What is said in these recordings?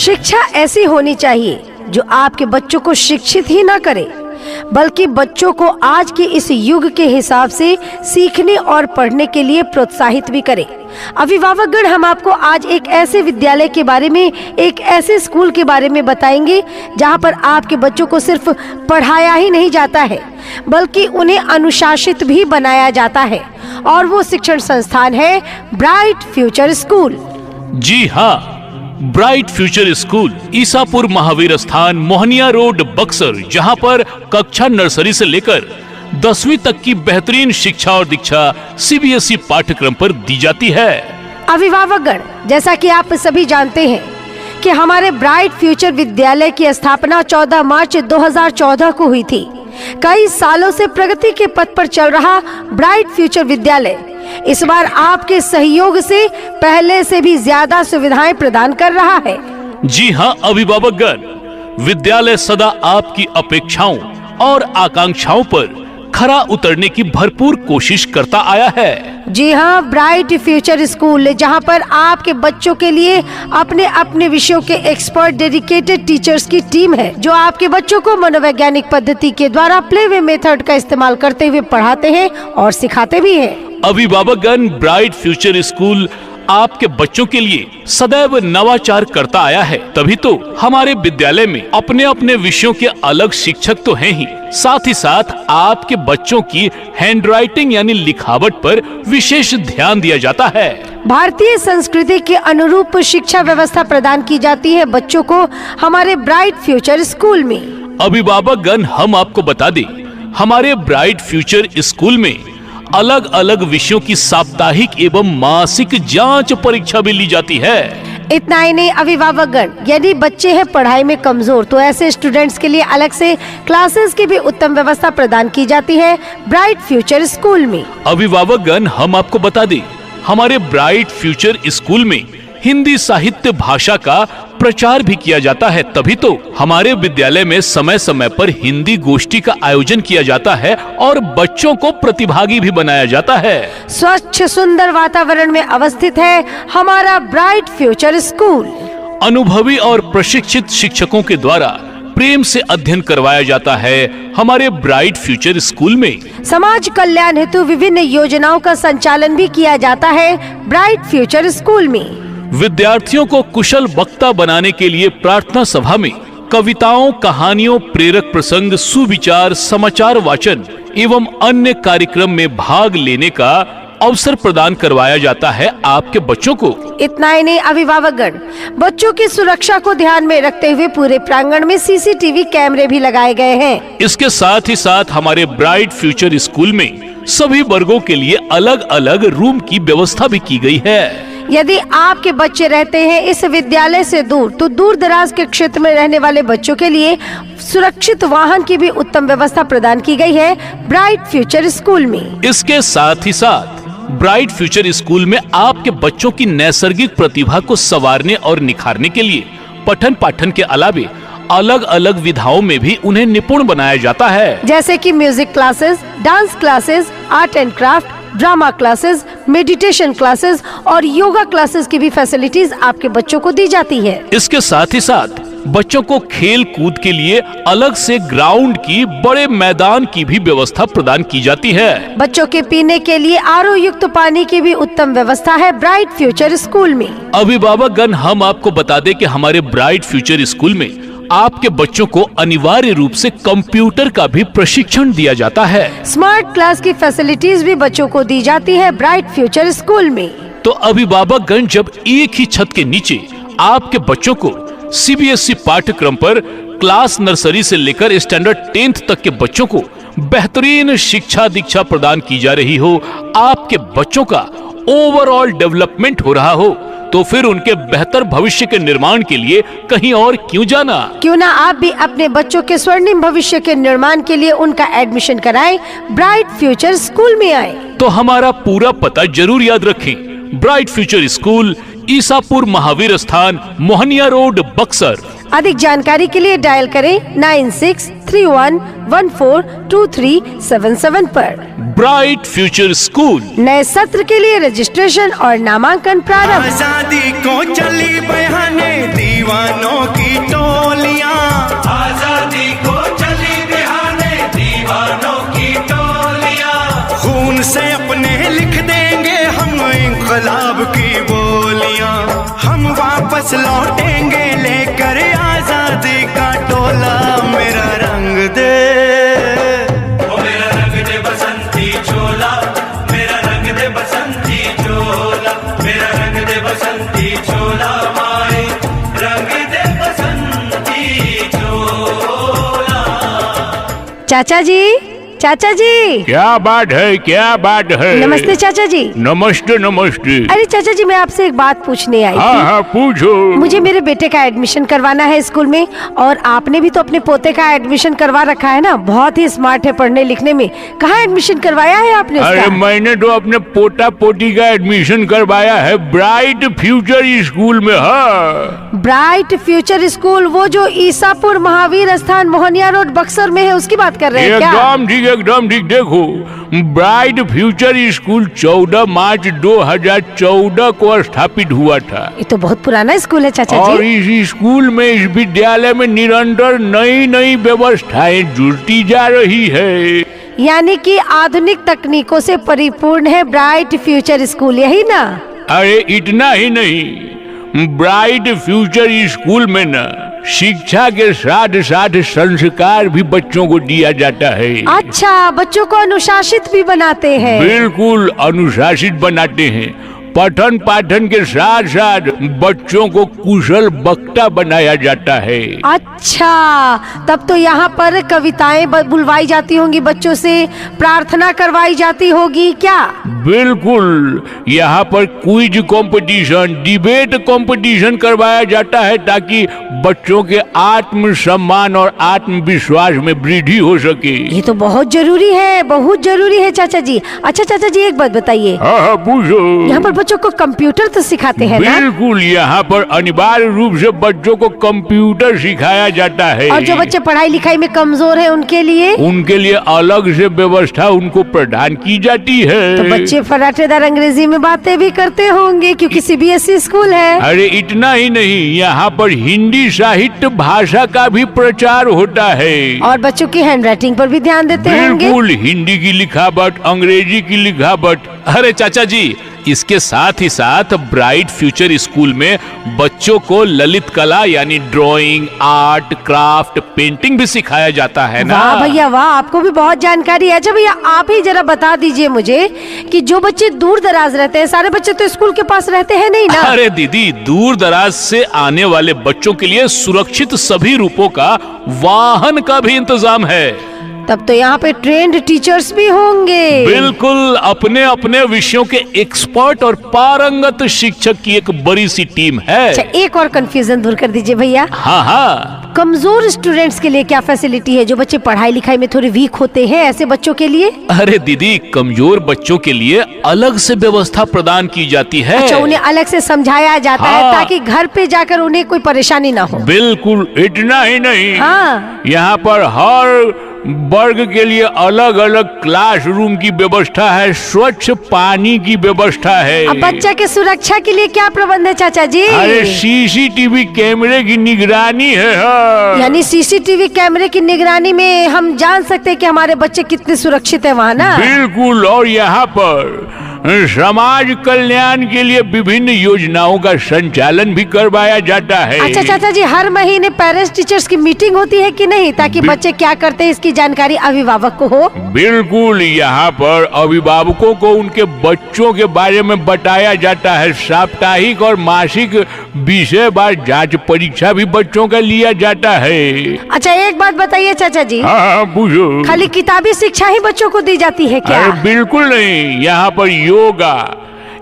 शिक्षा ऐसी होनी चाहिए जो आपके बच्चों को शिक्षित ही ना करे, बल्कि बच्चों को आज के इस युग के हिसाब से सीखने और पढ़ने के लिए प्रोत्साहित भी करे। अभिभावकगण, हम आपको आज एक ऐसे विद्यालय के बारे में, एक ऐसे स्कूल के बारे में बताएंगे जहां पर आपके बच्चों को सिर्फ पढ़ाया ही नहीं जाता है, बल्कि उन्हें अनुशासित भी बनाया जाता है। और वो शिक्षण संस्थान है ब्राइट फ्यूचर स्कूल। जी हाँ, bright future school, Isapur Mahavir Sthan, Mohania road, Buxar, जहां पर कक्षा नर्सरी से लेकर 10वीं तक की बेहतरीन शिक्षा और दीक्षा सीबीएसई पाठ्यक्रम पर दी जाती है। अभिभावकगण, जैसा कि आप सभी जानते हैं कि हमारे ब्राइट फ्यूचर विद्यालय की स्थापना 14 मार्च 2014 को हुई थी। कई सालों से प्रगति के पथ पर चल रहा ब्राइट फ्यूचर विद्यालय इस बार आपके सहयोग से पहले से भी ज्यादा सुविधाएं प्रदान कर रहा है। जी हाँ अभिभावकगण, विद्यालय सदा आपकी अपेक्षाओं और आकांक्षाओं पर खरा उतरने की भरपूर कोशिश करता आया है। जी हाँ, ब्राइट फ्यूचर स्कूल, जहाँ पर आपके बच्चों के लिए अपने अपने विषयों के एक्सपर्ट डेडिकेटेड टीचर्स की टीम है, जो आपके बच्चों को मनोवैज्ञानिक पद्धति के द्वारा प्लेवे मेथड का इस्तेमाल करते हुए पढ़ाते हैं और सिखाते भी हैं। अभिभावकगण, ब्राइट फ्यूचर स्कूल आपके बच्चों के लिए सदैव नवाचार करता आया है, तभी तो हमारे विद्यालय में अपने अपने विषयों के अलग शिक्षक तो हैं ही, साथ ही साथ आपके बच्चों की हैंडराइटिंग यानी लिखावट पर विशेष ध्यान दिया जाता है। भारतीय संस्कृति के अनुरूप शिक्षा व्यवस्था प्रदान की जाती है बच्चों को हमारे ब्राइट फ्यूचर स्कूल में। अभिभावकगण, हम आपको बता दें, हमारे ब्राइट फ्यूचर स्कूल में अलग अलग विषयों की साप्ताहिक एवं मासिक जांच परीक्षा भी ली जाती है। इतना ही नहीं अभिभावकगण, यदि बच्चे हैं पढ़ाई में कमजोर तो ऐसे स्टूडेंट्स के लिए अलग से क्लासेस की भी उत्तम व्यवस्था प्रदान की जाती है ब्राइट फ्यूचर स्कूल में। अभिभावकगण, हम आपको बता दें, हमारे ब्राइट फ्यूचर स्कूल में हिंदी साहित्य भाषा का प्रचार भी किया जाता है, तभी तो हमारे विद्यालय में समय समय पर हिंदी गोष्ठी का आयोजन किया जाता है और बच्चों को प्रतिभागी भी बनाया जाता है। स्वच्छ सुंदर वातावरण में अवस्थित है हमारा ब्राइट फ्यूचर स्कूल। अनुभवी और प्रशिक्षित शिक्षकों के द्वारा प्रेम से अध्ययन करवाया जाता है हमारे ब्राइट फ्यूचर स्कूल में। समाज कल्याण हेतु विभिन्न योजनाओं का संचालन भी किया जाता है ब्राइट फ्यूचर स्कूल में। विद्यार्थियों को कुशल वक्ता बनाने के लिए प्रार्थना सभा में कविताओं, कहानियों, प्रेरक प्रसंग, सुविचार, समाचार वाचन एवं अन्य कार्यक्रम में भाग लेने का अवसर प्रदान करवाया जाता है आपके बच्चों को। इतना ही नहीं अभिभावकगण, बच्चों की सुरक्षा को ध्यान में रखते हुए पूरे प्रांगण में सीसीटीवी कैमरे भी लगाए गए हैं। इसके साथ ही साथ हमारे ब्राइट फ्यूचर स्कूल में सभी वर्गों के लिए अलग अलग रूम की व्यवस्था भी की गई है। यदि आपके बच्चे रहते हैं इस विद्यालय से दूर, तो दूर दराज के क्षेत्र में रहने वाले बच्चों के लिए सुरक्षित वाहन की भी उत्तम व्यवस्था प्रदान की गई है ब्राइट फ्यूचर स्कूल में। इसके साथ ही साथ ब्राइट फ्यूचर स्कूल में आपके बच्चों की नैसर्गिक प्रतिभा को संवारने और निखारने के लिए पठन पाठन के अलावे अलग अलग विधाओं में भी उन्हें निपुण बनाया जाता है, जैसे कि music classes, dance classes, art and craft, drama classes, meditation classes और योगा क्लासेस की भी फैसिलिटीज आपके बच्चों को दी जाती है। इसके साथ ही साथ बच्चों को खेल कूद के लिए अलग से ग्राउंड की, बड़े मैदान की भी व्यवस्था प्रदान की जाती है। बच्चों के पीने के लिए आरओ युक्त पानी की भी उत्तम व्यवस्था है ब्राइट फ्यूचर स्कूल में। अभिभावकगण, हम आपको बता दें कि हमारे ब्राइट फ्यूचर स्कूल में आपके बच्चों को अनिवार्य रूप से कंप्यूटर का भी प्रशिक्षण दिया जाता है। स्मार्ट क्लास की फैसिलिटीज भी बच्चों को दी जाती है ब्राइट फ्यूचर स्कूल में। तो अभिभावकगण, जब एक ही छत के नीचे आपके बच्चों को सीबीएसई पाठ्यक्रम पर क्लास नर्सरी से लेकर स्टैंडर्ड 10th तक के बच्चों को बेहतरीन शिक्षा दीक्षा प्रदान की जा रही हो, आपके बच्चों का ओवरऑल डेवलपमेंट हो रहा हो, तो फिर उनके बेहतर भविष्य के निर्माण के लिए कहीं और क्यों जाना। क्यों ना आप भी अपने बच्चों के स्वर्णिम भविष्य के निर्माण के लिए उनका एडमिशन कराएं, ब्राइट फ्यूचर स्कूल में आए। तो हमारा पूरा पता जरूर याद रखें, bright future school, Isapur Mahavir Sthan, Mohania road, Buxar. अधिक जानकारी के लिए डायल करें 9631142377 पर। Bright future school. नए सत्र के लिए रजिस्ट्रेशन और नामांकन प्रारंभ। आजादी को चली बहाने दीवानों की टोलियां, आजादी को चली बहाने दीवानों की टोलियां, खून से अपने लिख देंगे हम इंकलाब की बोलियां, हम वापस लौटेंगे लेकर आजादी का टोला। मेरा रंग दे, मेरा रंग दे बसंती चोला, मेरा रंग दे बसंती चोला, मेरा रंग दे बसंती चोला, माए रंग दे बसंती चोला। चाचा जी, चाचा जी। क्या बात है, क्या बात है? नमस्ते चाचा जी। नमस्ते नमस्ते। अरे चाचा जी, मैं आपसे एक बात पूछने आई हाँ थी। हाँ पूछो। मुझे मेरे बेटे का एडमिशन करवाना है स्कूल में, और आपने भी तो अपने पोते का एडमिशन करवा रखा है ना। बहुत ही स्मार्ट है पढ़ने लिखने में। कहाँ एडमिशन करवाया है आपने उसका? अरे मैंने तो अपने पोता पोती का एडमिशन करवाया है ब्राइट फ्यूचर स्कूल में। हाँ, ब्राइट फ्यूचर स्कूल, वो जो ईसापुर महावीर स्थान मोहनिया रोड बक्सर में है, उसकी बात कर रहे हैं क्या? एकदम ठीक, एकदम ठीक। देखो, ब्राइट फ्यूचर स्कूल 14 मार्च 2014 को स्थापित हुआ था। ये तो बहुत पुराना स्कूल है चाचा और जी। इस स्कूल में, इस विद्यालय में निरंतर नई नई व्यवस्थाएं जुड़ती जा रही है। यानी कि आधुनिक तकनीकों से परिपूर्ण है ब्राइट फ्यूचर स्कूल, यही ना? अरे इतना ही नहीं, ब्राइट फ्यूचर स्कूल में ना शिक्षा के साथ साथ संस्कार भी बच्चों को दिया जाता है। अच्छा, बच्चों को अनुशासित भी बनाते हैं। बिल्कुल अनुशासित बनाते हैं। पठन पाठन के साथ साथ बच्चों को कुशल वक्ता बनाया जाता है। अच्छा, तब तो यहाँ पर कविताएं बुलवाई जाती होंगी बच्चों से, प्रार्थना करवाई जाती होगी क्या? बिल्कुल, यहाँ पर क्विज कंपटीशन, डिबेट कंपटीशन करवाया जाता है ताकि बच्चों के आत्मसम्मान और आत्मविश्वास में वृद्धि हो सके। ये तो बहुत जरूरी है, बहुत जरूरी है चाचा जी। अच्छा चाचा जी, एक बात बताइए, हाँ हाँ पूछो। यहाँ पर बच्चों को कंप्यूटर तो सिखाते हैं ना? बिल्कुल, यहाँ पर अनिवार्य रूप से बच्चों को कंप्यूटर सिखाया जाता है। और जो बच्चे पढ़ाई लिखाई में कमजोर हैं उनके लिए अलग से व्यवस्था उनको प्रदान की जाती है। तो बच्चे फराटेदार अंग्रेजी में बातें भी करते होंगे क्योंकि सीबीएसई स्कूल है। अरे इतना ही नहीं, यहाँ पर हिंदी साहित्य भाषा का भी प्रचार होता है। और बच्चों की हैंडराइटिंग पर भी ध्यान देते होंगे। बिल्कुल, हिंदी की लिखावट, अंग्रेजी की लिखावट। अरे चाचा जी, इसके साथ ही साथ ब्राइट फ्यूचर स्कूल में बच्चों को ललित कला यानी ड्राइंग, आर्ट, क्राफ्ट, पेंटिंग भी सिखाया जाता है ना। वाह भैया वाह, आपको भी बहुत जानकारी है। अच्छा भैया, आप ही जरा बता दीजिए मुझे कि जो बच्चे दूर दराज रहते हैं, सारे बच्चे तो स्कूल के पास रहते हैं नहीं ना? अरे दीदी, दूर दराज से आने वाले बच्चों के लिए सुरक्षित सभी रूपों का वाहन का भी इंतजाम है। तब तो यहाँ पे ट्रेंड टीचर्स भी होंगे। बिल्कुल, अपने अपने विषयों के एक्सपर्ट और पारंगत शिक्षक की एक बड़ी सी टीम है। अच्छा, एक और कंफ्यूजन दूर कर दीजिए भैया। हाँ हाँ, कमजोर स्टूडेंट्स के लिए क्या फैसिलिटी है? जो बच्चे पढ़ाई लिखाई में थोड़े वीक होते हैं, ऐसे बच्चों के लिए? अरे दीदी, कमजोर बच्चों के लिए अलग से व्यवस्था प्रदान की जाती है। अच्छा, उन्हें अलग से समझाया जाता है हाँ। ताकि घर पे जाकर उन्हें कोई परेशानी ना हो। बिल्कुल, इतना ही नहीं, हाँ। यहाँ पर हर वर्ग के लिए अलग अलग क्लासरूम की व्यवस्था है, स्वच्छ पानी की व्यवस्था है। अब बच्चा के सुरक्षा के लिए क्या प्रबंध है चाचा जी? अरे सीसीटीवी कैमरे की निगरानी है। हाँ। यानी सीसीटीवी कैमरे की निगरानी में हम जान सकते हैं कि हमारे बच्चे कितने सुरक्षित है वहाँ ना? बिल्कुल, और यहाँ पर समाज कल्याण के लिए विभिन्न योजनाओं का संचालन भी करवाया जाता है। अच्छा चाचा जी, हर महीने पेरेंट्स टीचर्स की मीटिंग होती है कि नहीं, ताकि बच्चे क्या करते हैं इसकी जानकारी अभिभावक को हो? बिल्कुल, यहाँ पर अभिभावकों को उनके बच्चों के बारे में बताया जाता है। साप्ताहिक और मासिक विषयवार जांच परीक्षा भी बच्चों का लिया जाता है। अच्छा, एक बात बताइए चाचा जी, हाँ पूछो। खाली किताबी शिक्षा ही बच्चों को दी जाती है क्या? अरे बिल्कुल नहीं, यहाँ पर yoga,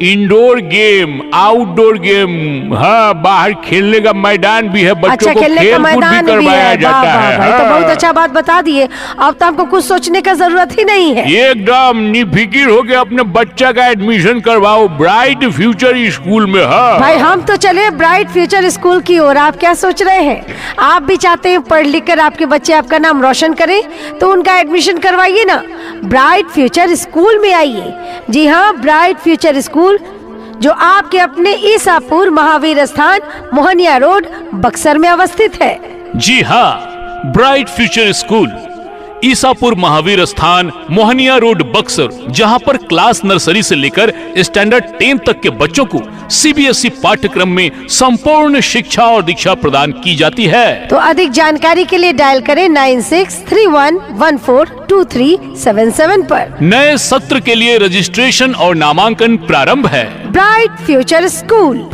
indoor game, outdoor game, हाँ बाहर खेलने का मैदान भी है, बच्चों अच्छा, को खेलने का खेल कूद मैदान भी भी करवाया है। जाता वाह, है। वाह, भाई, तो हाँ। बहुत अच्छा बात बता दिए। अब तो हमको कुछ सोचने का जरूरत ही नहीं है। एकदम निफिकिर हो के अपने बच्चा का एडमिशन करवाओ ब्राइट फ्यूचर स्कूल में। हाँ भाई हम तो चले ब्राइट फ्यूचर स्कूल की ओर। आप क्या सोच रहे हैं? आप भी चाहते हैं पढ़ लिख कर आपके बच्चे आपका नाम रोशन करें, तो उनका एडमिशन करवाइए ना, ब्राइट फ्यूचर स्कूल में आइए। जी हाँ, ब्राइट फ्यूचर स्कूल जो आपके अपने ईसापुर महावीर स्थान मोहनिया रोड बक्सर में अवस्थित है। जी हाँ, bright future school Isapur Mahavir Sthan Mohania road Buxar, जहां पर क्लास नर्सरी से लेकर स्टैंडर्ड 10 तक के बच्चों को सीबीएसई पाठ्यक्रम में संपूर्ण शिक्षा और दीक्षा प्रदान की जाती है। तो अधिक जानकारी के लिए डायल करें 9631142377 पर। नए सत्र के लिए रजिस्ट्रेशन और नामांकन प्रारंभ है। Bright future school.